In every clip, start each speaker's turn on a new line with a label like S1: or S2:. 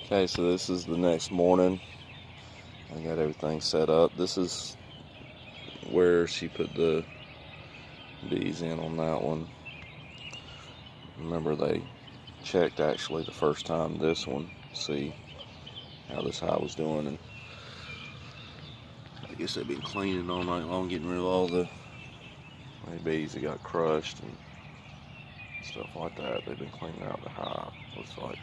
S1: Okay, so this is the next morning. I got everything set up. This is where she put the bees in on that one. Remember, they checked actually the first time this one, see how this hive was doing, and I guess they've been cleaning all night long, getting rid of all the bees that got crushed and stuff like that. They've been cleaning out the hive, looks like.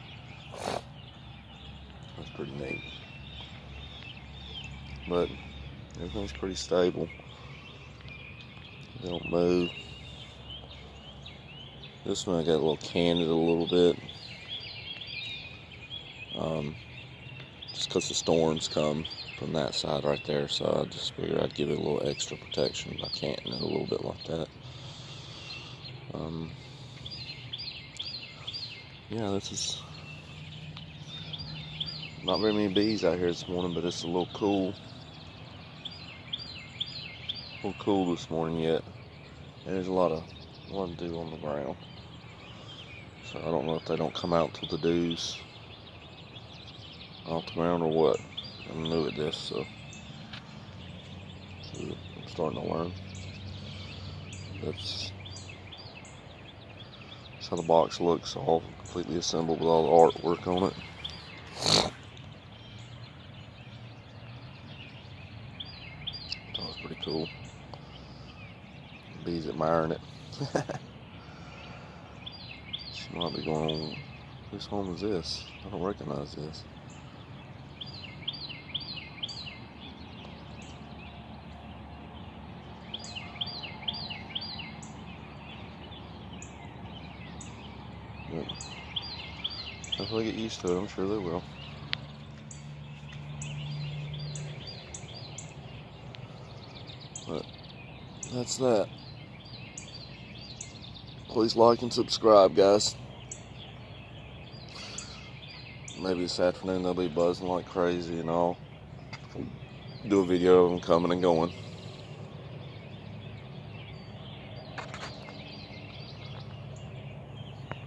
S1: That's pretty neat. But everything's pretty stable. They don't move. This one I got a little candid a little bit. Just because the storms come from that side right there, so I just figured I'd give it a little extra protection by canting it a little bit like that. Yeah, this is not very many bees out here this morning, but it's a little cool. This morning yet. And there's a lot of dew on the ground. So I don't know if they don't come out till the dew's off the ground or what. I'm new at this, so I'm starting to learn. That's how the box looks, all completely assembled with all the artwork on it. That was pretty cool. Bees admiring it. She might be going, whose home is this? I don't recognize this. But if they get used to it, I'm sure they will. But that's that. Please like and subscribe, guys. Maybe this afternoon they'll be buzzing like crazy and I'll do a video of them coming and going.